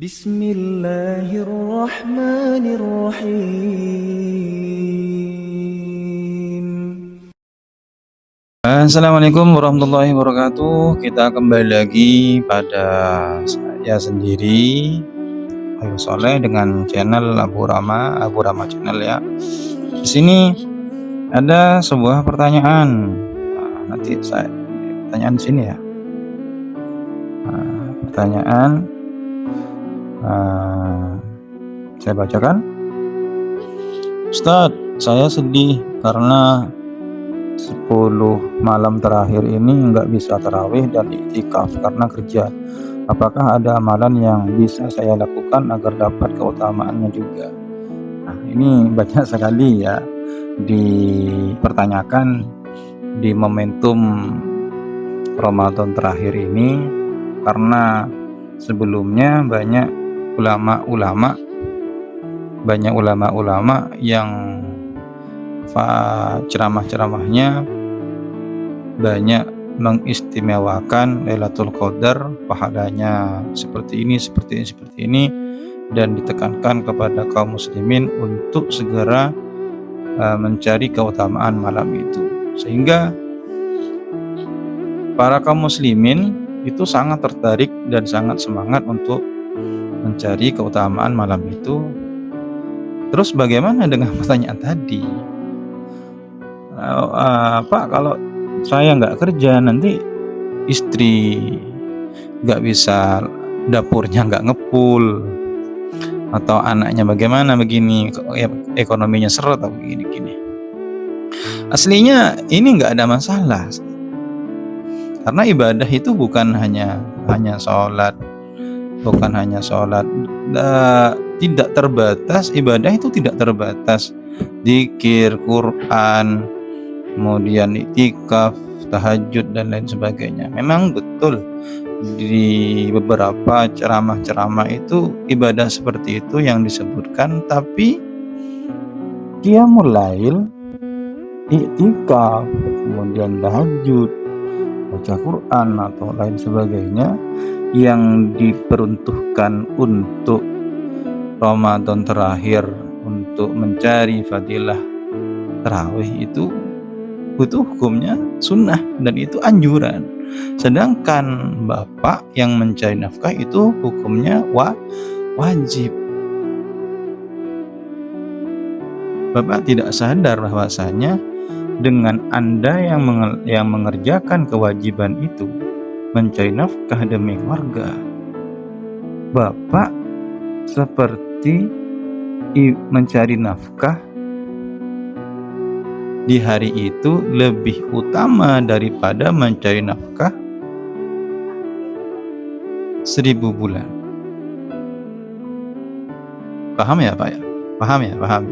Bismillahirrahmanirrahim. Assalamualaikum warahmatullahi wabarakatuh. Kita kembali lagi pada saya sendiri, Ayu Soleh, dengan channel Abu Rama Channel ya. Di sini ada sebuah pertanyaan. Nanti pertanyaan di sini ya. Pertanyaan saya bacakan. Ustadz, saya sedih karena 10 malam terakhir ini nggak bisa tarawih dan iktikaf karena kerja. Apakah ada amalan yang bisa saya lakukan agar dapat keutamaannya juga? Nah, ini banyak sekali ya dipertanyakan di momentum Ramadan terakhir ini, karena sebelumnya banyak ulama yang ceramah-ceramahnya banyak mengistimewakan Lailatul Qadar, pahalanya seperti ini, dan ditekankan kepada kaum muslimin untuk segera mencari keutamaan malam itu, sehingga para kaum muslimin itu sangat tertarik dan sangat semangat untuk mencari keutamaan malam itu. Terus bagaimana dengan pertanyaan tadi? Pak, kalau saya nggak kerja nanti istri nggak bisa, dapurnya nggak ngepul, atau anaknya bagaimana begini, ekonominya seret atau begini. Aslinya ini nggak ada masalah, karena ibadah itu bukan hanya sholat, tidak terbatas. Ibadah itu tidak terbatas zikir, Quran, kemudian iktikaf, tahajud, dan lain sebagainya. Memang betul di beberapa ceramah-ceramah itu ibadah seperti itu yang disebutkan, tapi qiyamul lail, iktikaf, kemudian tahajud, baca Quran atau lain sebagainya yang diperuntukkan untuk Ramadan terakhir untuk mencari fadilah tarawih itu hukumnya sunnah dan itu anjuran. Sedangkan bapak yang mencari nafkah itu hukumnya wajib. Bapak tidak sadar bahwasanya dengan Anda yang mengerjakan kewajiban itu, mencari nafkah demi keluarga, bapak seperti mencari nafkah di hari itu lebih utama daripada mencari nafkah 1000 bulan. Paham ya Pak ya? Paham.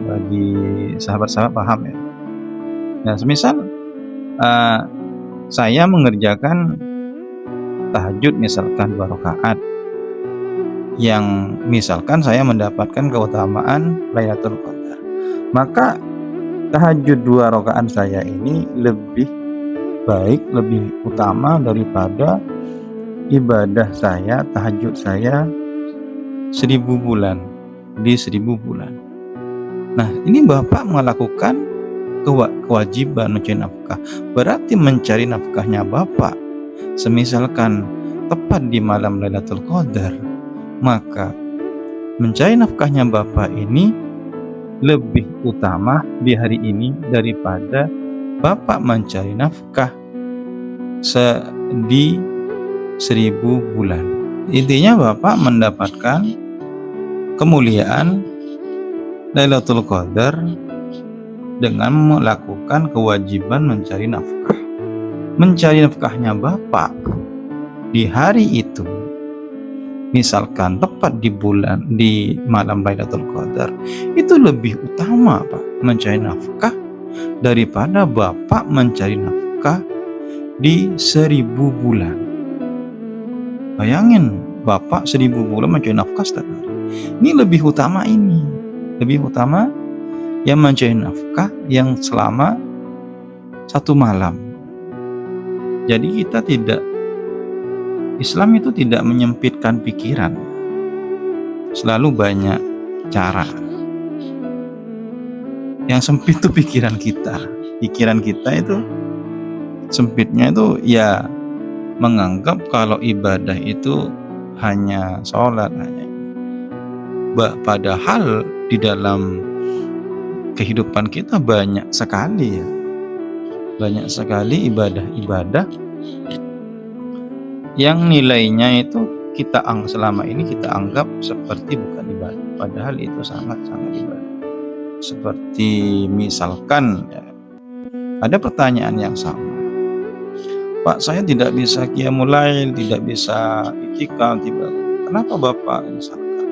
Bagi sahabat-sahabat paham ya? Nah, semisal saya mengerjakan tahajud misalkan 2 rakaat, yang misalkan saya mendapatkan keutamaan Lailatul Qadar, maka tahajud 2 rakaat saya ini lebih baik, lebih utama daripada ibadah saya, tahajud saya 1000 bulan, di 1000 bulan. Nah, ini bapak melakukan kewajiban mencari nafkah, berarti mencari nafkahnya bapak semisalkan tepat di malam Lailatul Qadar, maka mencari nafkahnya bapak ini lebih utama di hari ini daripada bapak mencari nafkah di 1000 bulan. Intinya bapak mendapatkan kemuliaan Lailatul Qadar dengan melakukan kewajiban mencari nafkah. Mencari nafkahnya bapak di hari itu, misalkan tepat di malam Lailatul Qadar, itu lebih utama Pak mencari nafkah daripada bapak mencari nafkah di 1000 bulan. Bayangin, bapak 1000 bulan mencari nafkah setiap hari. Ini lebih utama yang mencari nafkah yang selama 1 malam. Jadi kita tidak Islam itu tidak menyempitkan pikiran, selalu banyak cara. Yang sempit itu pikiran kita. Pikiran kita itu sempitnya itu ya menganggap kalau ibadah itu hanya sholat, hanya padahal di dalam kehidupan kita banyak sekali ibadah-ibadah yang nilainya itu selama ini kita anggap seperti bukan ibadah, padahal itu sangat-sangat ibadah. Seperti misalkan ya, ada pertanyaan yang sama, Pak, saya tidak bisa qiyamul lail, tidak bisa i'tikaf, kenapa Bapak? Misalkan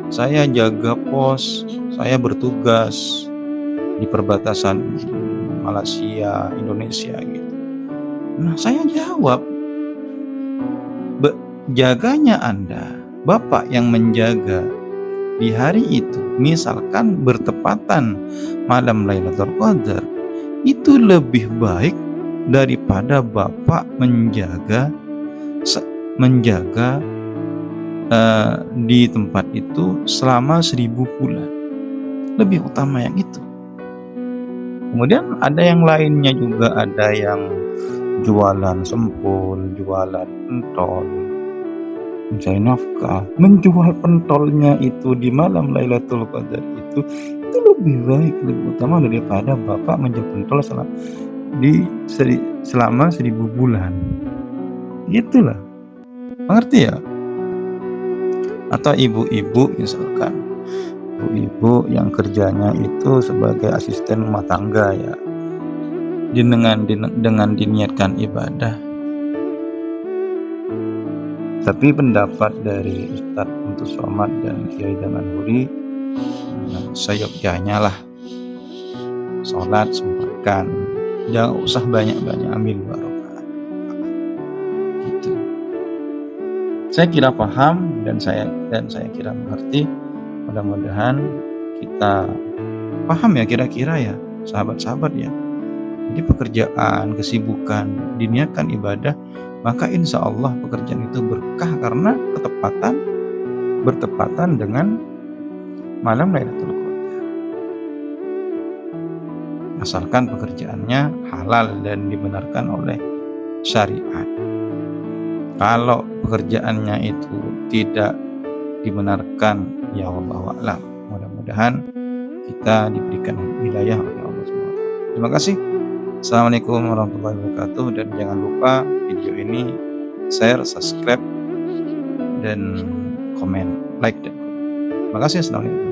saya jaga pos, saya bertugas di perbatasan Malaysia, Indonesia gitu. Nah, saya jawab, jaganya Anda, Bapak yang menjaga di hari itu, misalkan bertepatan malam Lailatul Qadar, itu lebih baik daripada Bapak menjaga di tempat itu selama 1000 bulan. Lebih utama yang itu. Kemudian ada yang lainnya juga, ada yang jualan sempul, jualan pentol, mencari nafkah, menjual pentolnya itu di malam Lailatul Qadar itu lebih baik, lebih utama daripada Bapak menjual pentol selama 1000 bulan. Itulah, mengerti ya? Atau ibu-ibu misalkan, ibu-ibu yang kerjanya itu sebagai asisten rumah tangga ya, dengan diniatkan ibadah, tapi pendapat dari Ustadz Untus Somad dan Kiai Damanhuri, seyogyanya lah sholat sempurnakan, jangan usah banyak-banyak ambil barokah gitu. Saya kira paham dan saya kira mengerti. Mudah-mudahan kita paham ya, kira-kira ya sahabat-sahabat ya. Jadi pekerjaan, kesibukan, diniatkan ibadah, maka insya Allah pekerjaan itu berkah karena bertepatan dengan malam Lailatul Qadar. Asalkan pekerjaannya halal dan dibenarkan oleh syariat. Kalau pekerjaannya itu tidak dibenarkan, ya Allah a'lam. Mudah-mudahan kita diberikan hidayah oleh Allah SWT. Terima kasih. Assalamualaikum warahmatullahi wabarakatuh. Dan jangan lupa video ini share, subscribe, dan komen, like dan komen. Terima kasih. Assalamualaikum.